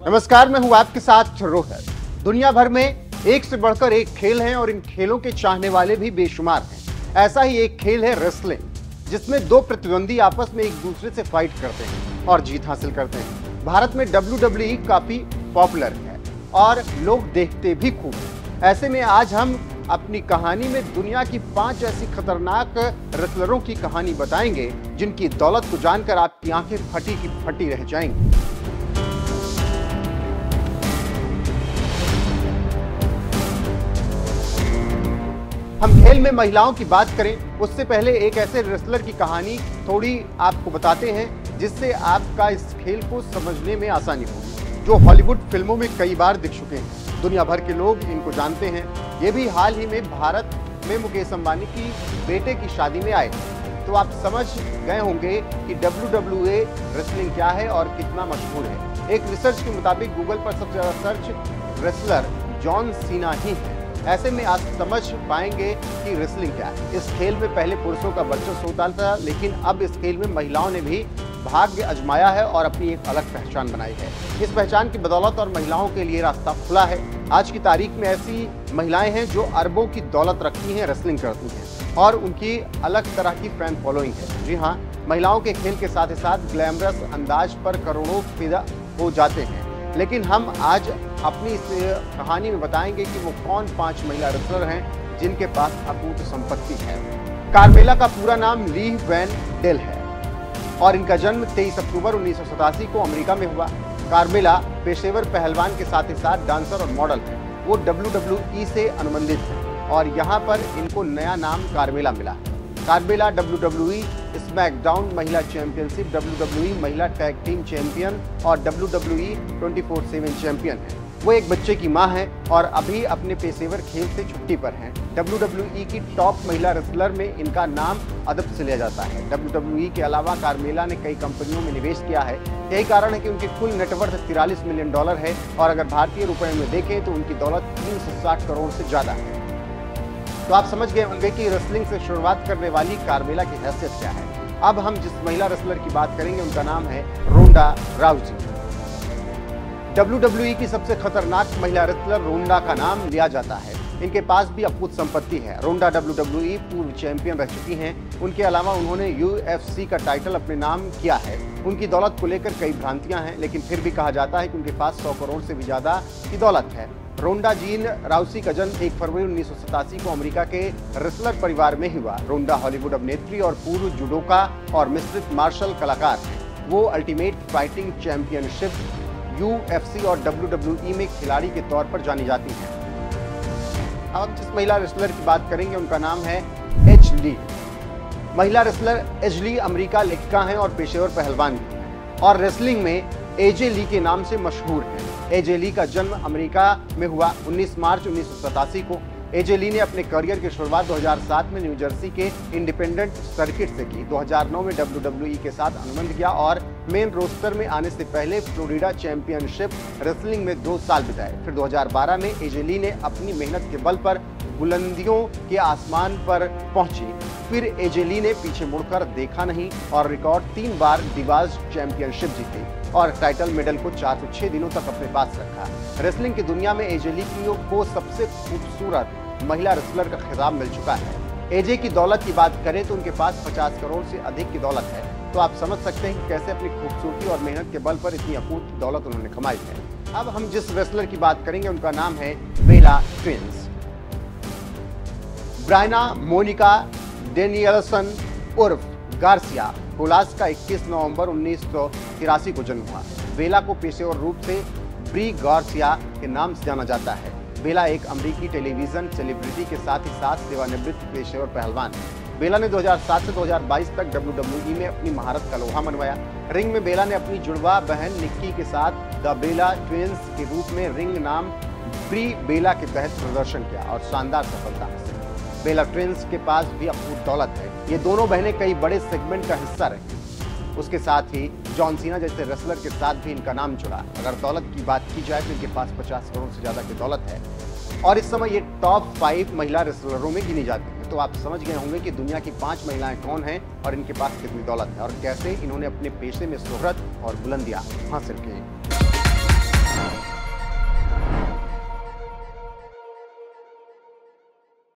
नमस्कार, मैं हूं आपके साथ रोहित। दुनिया भर में एक से बढ़कर एक खेल हैं और इन खेलों के चाहने वाले भी बेशुमार हैं। ऐसा ही एक खेल है रेसलिंग, जिसमें दो प्रतिद्वंदी आपस में एक दूसरे से फाइट करते हैं और जीत हासिल करते हैं। भारत में WWE काफी पॉपुलर है और लोग देखते भी खूब हैं। ऐसे में आज हम अपनी कहानी में दुनिया की 5 ऐसी खतरनाक रेसलरों की कहानी बताएंगे जिनकी दौलत को जानकर आपकी आंखें फटी की फटी रह जाएंगी। हम खेल में महिलाओं की बात करें उससे पहले एक ऐसे रेसलर की कहानी थोड़ी आपको बताते हैं जिससे आपका इस खेल को समझने में आसानी होगी, जो हॉलीवुड फिल्मों में कई बार दिख चुके हैं। दुनिया भर के लोग इनको जानते हैं। ये भी हाल ही में भारत में मुकेश अंबानी की बेटे की शादी में आए थे। तो आप समझ गए होंगे कि WWE रेसलिंग क्या है और कितना मशहूर है। एक रिसर्च के मुताबिक गूगल पर सबसे ज्यादा सर्च रेसलर जॉन सीना ही है। ऐसे में आप समझ पाएंगे कि रेसलिंग क्या है। इस खेल में पहले पुरुषों का वर्चस्व होता था, लेकिन अब इस खेल में महिलाओं ने भी भाग्य आजमाया है और अपनी एक अलग पहचान बनाई है। इस पहचान की बदौलत और महिलाओं के लिए रास्ता खुला है। आज की तारीख में ऐसी महिलाएं हैं जो अरबों की दौलत रखती हैं, रेसलिंग करती हैं और उनकी अलग तरह की फैन फॉलोइंग है। जी हाँ, महिलाओं के खेल के साथ ही साथ ग्लैमरस अंदाज पर करोड़ों फिदा हो जाते हैं। लेकिन हम आज अपनी इस कहानी में बताएंगे कि वो कौन 5 महिला रेसलर हैं जिनके पास अकूत संपत्ति है। कार्मेला का पूरा नाम ली वैन डेल है और इनका जन्म 23 अक्टूबर 1987 को अमेरिका में हुआ। कार्मेला पेशेवर पहलवान के साथ ही साथ डांसर और मॉडल है। वो WWE से अनुबंधित है और यहाँ पर इनको नया नाम कार्मेला मिला है। कार्मेला WWE स्मैकडाउन महिला चैंपियनशिप, WWE महिला टैग टीम चैंपियन और WWE 24/7 चैंपियन है। वो एक बच्चे की मां है और अभी अपने पेशेवर खेल से छुट्टी पर हैं। WWE की टॉप महिला रेसलर में इनका नाम अदब से लिया जाता है। WWE के अलावा कार्मेला ने कई कंपनियों में निवेश किया है। यही कारण है कि उनकी कुल नेटवर्थ $43 मिलियन है और अगर भारतीय रुपए में देखें तो उनकी दौलत 360 करोड़ से ज्यादा है। तो आप समझ गए होंगे कि रेसलिंग से शुरुआत करने वाली कार्मेला की हैसियत क्या है। अब हम जिस महिला रेसलर की बात करेंगे उनका नाम है रोंडा राउजी। WWE की सबसे खतरनाक महिला रेसलर रोंडा का नाम लिया जाता है। इनके पास भी अकूत संपत्ति है। रोंडा WWE पूर्व चैंपियन रह चुकी हैं। उनके अलावा उन्होंने UFC का टाइटल अपने नाम किया है। उनकी दौलत को लेकर कई भ्रांतियां हैं, लेकिन फिर भी कहा जाता है कि उनके पास 100 करोड़ से भी ज्यादा की दौलत है। रोंडा जीन राउसी का जन्म 1 फरवरी 1987 को अमेरिका के रेसलर परिवार में हुआ। रोंडा हॉलीवुड अभिनेत्री और पूर्व जुडोका और मिश्रित मार्शल कलाकार हैं। वो अल्टीमेट फाइटिंग चैंपियनशिप UFC और WWE में खिलाड़ी के तौर पर जानी जाती हैं। अब हम जिस महिला रेसलर की बात करेंगे उनका नाम है एज ली। महिला रेसलर एज ली अमेरिका लेखिका हैं और पेशेवर पहलवान भी हैं और रेसलिंग में AJ ली के नाम से मशहूर हैं। AJ ली का जन्म अमेरिका में हुआ 19 मार्च 1987 को। AJ ली ने अपने करियर की शुरुआत 2007 में न्यू जर्सी के इंडिपेंडेंट सर्किट से की। 2009 में WWE के साथ अनुबंध किया और मेन रोस्टर में आने से पहले फ्लोरिडा चैंपियनशिप रेसलिंग में 2 साल बिताए। फिर 2012 में AJ ली ने अपनी मेहनत के बल पर बुलंदियों के आसमान पर पहुंची। फिर AJ ली ने पीछे मुड़कर देखा नहीं और रिकॉर्ड 3 बार डिवाज चैंपियनशिप जीती और टाइटल मेडल को 406 दिनों तक अपने पास रखा। रेसलिंग की दुनिया में AJ ली को सबसे खूबसूरत महिला रेसलर का खिताब मिल चुका है। AJ की दौलत की बात करें तो उनके पास 50 करोड़ से अधिक की दौलत है। तो आप समझ सकते हैं कि कैसे अपनी खूबसूरती और मेहनत के बल पर इतनी अकूत दौलत उन्होंने कमाई है। अब हम जिस रेसलर की बात करेंगे उनका नाम है बेला ट्विंस। ब्रायना मोनिका डेनियलसन उर्फ गार्सिया कोलास का 21 नवंबर 1983 को जन्म हुआ। बेला को पेशेवर रूप से ब्री गार्सिया के नाम से जाना जाता है। बेला एक अमेरिकी टेलीविजन सेलिब्रिटी के साथ ही साथ सेवानिवृत्त पेशेवर पहलवान है। बेला ने 2007 से 2022 तक WWE में अपनी महारत का लोहा मनवाया। रिंग में बेला ने अपनी जुड़वा बहन निक्की के साथ द बेला ट्विंस के रूप में रिंग नाम ब्री बेला के तहत प्रदर्शन किया और शानदार सफलता हासिल की। बेला ट्विंस के पास भी अकूत दौलत है। ये दोनों बहनें कई बड़े सेगमेंट का हिस्सा रही। उसके साथ ही जॉन सीना जैसे रेसलर के साथ भी इनका नाम जुड़ा। अगर दौलत की बात की जाए तो इनके पास 50 करोड़ से ज्यादा की दौलत है और इस समय ये टॉप 5 महिला रेसलरों में गिनी जाती है। तो आप समझ गए होंगे कि दुनिया की 5 महिलाएं कौन हैं और इनके पास कितनी दौलत है और कैसे इन्होंने अपने पेशे में शोहरत और बुलंदियां हासिल की।